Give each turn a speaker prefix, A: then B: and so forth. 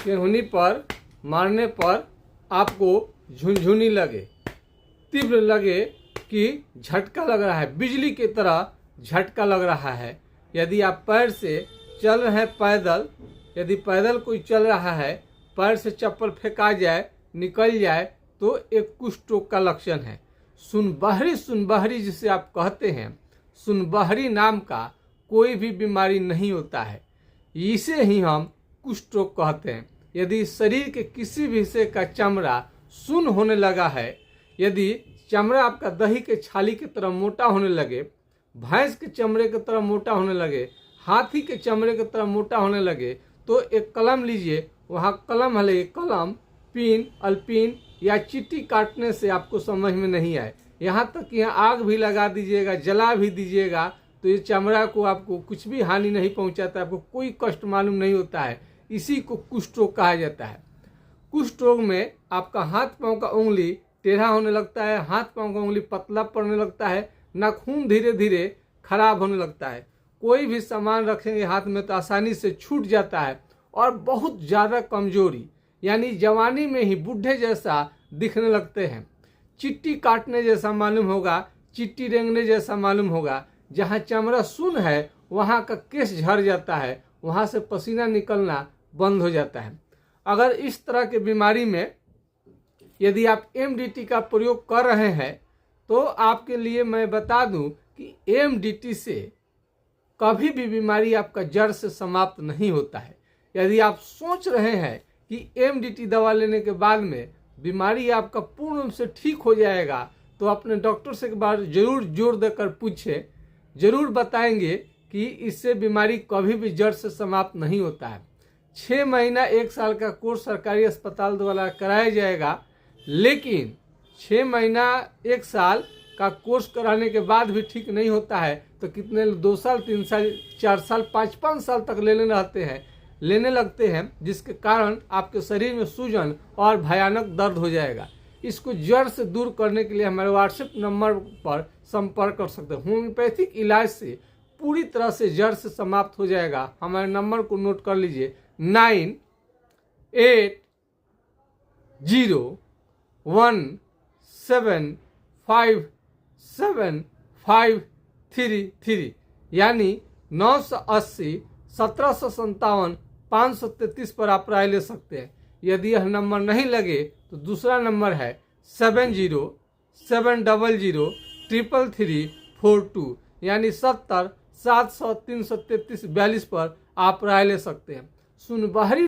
A: केहूनी पर मारने पर आपको झुनझुनी लगे, तीव्र लगे कि झटका लग रहा है, बिजली की तरह झटका लग रहा है। यदि आप पैर से चल रहे हैं पैदल, यदि पैदल कोई चल रहा है, पैर से चप्पल फेंका जाए, निकल जाए, तो एक कुष्ठ रोग का लक्षण है। सुनबहरी जिसे आप कहते हैं, सुनबहरी नाम का कोई भी बीमारी नहीं होता है, इसे ही हम कुष्ठ रोग कहते हैं। यदि शरीर के किसी भी हिस्से का चमड़ा सुन्न होने लगा है, यदि चमड़ा आपका दही के छाली की तरह मोटा होने लगे, भैंस के चमड़े की तरह मोटा होने लगे, हाथी के चमड़े की तरह मोटा होने लगे, तो एक कलम लीजिए, वहाँ कलम हले, कलम, पिन, अल्पिन या चिट्ठी काटने से आपको समझ में नहीं आए, यहाँ तक कि आग भी लगा दीजिएगा, जला भी दीजिएगा, तो ये चमड़ा को आपको कुछ भी हानि नहीं पहुँचाता, आपको कोई कष्ट मालूम नहीं होता है। इसी को कुष्ठ रोग कहा जाता है। कुष्ठ रोग में आपका हाथ पांव का उंगली टेढ़ा होने लगता है, हाथ पांव का उंगली पतला पड़ने लगता है, नाखून धीरे धीरे खराब होने लगता है, कोई भी सामान रखेंगे हाथ में तो आसानी से छूट जाता है, और बहुत ज़्यादा कमजोरी, यानी जवानी में ही बूढ़े जैसा दिखने लगते हैं, चिट्टी काटने जैसा मालूम होगा, चिट्टी रेंगने जैसा मालूम होगा। जहाँ चमड़ा सुन्न है वहाँ का केस झड़ जाता है, वहाँ से पसीना निकलना बंद हो जाता है। अगर इस तरह के बीमारी में यदि आप एमडीटी का प्रयोग कर रहे हैं, तो आपके लिए मैं बता दूं कि एमडीटी से कभी भी बीमारी आपका जड़ से समाप्त नहीं होता है। यदि आप सोच रहे हैं कि एमडीटी दवा लेने के बाद में बीमारी आपका पूर्ण रूप से ठीक हो जाएगा, तो अपने डॉक्टर से एक बार जरूर जोर देकर पूछें, जरूर बताएंगे कि इससे बीमारी कभी भी जड़ से समाप्त नहीं होता है। 6 महीना 1 साल का कोर्स सरकारी अस्पताल द्वारा कराया जाएगा, लेकिन 6 महीना 1 साल का कोर्स कराने के बाद भी ठीक नहीं होता है, तो कितने 2 साल 3 साल 4 साल 5-5 साल तक लेने लगते हैं, जिसके कारण आपके शरीर में सूजन और भयानक दर्द हो जाएगा। इसको जड़ से दूर करने के लिए हमारे व्हाट्सएप नंबर पर संपर्क कर सकते हैं। होम्योपैथिक इलाज से पूरी तरह से जड़ से समाप्त हो जाएगा। हमारे नंबर को नोट कर लीजिए, 9817575333, यानी 980 1757 533 पर आप राय ले सकते हैं। यदि यह नंबर नहीं लगे तो दूसरा नंबर है 7070033342, यानी 70 700 333 42 पर आप राय ले सकते हैं। सुनबहरी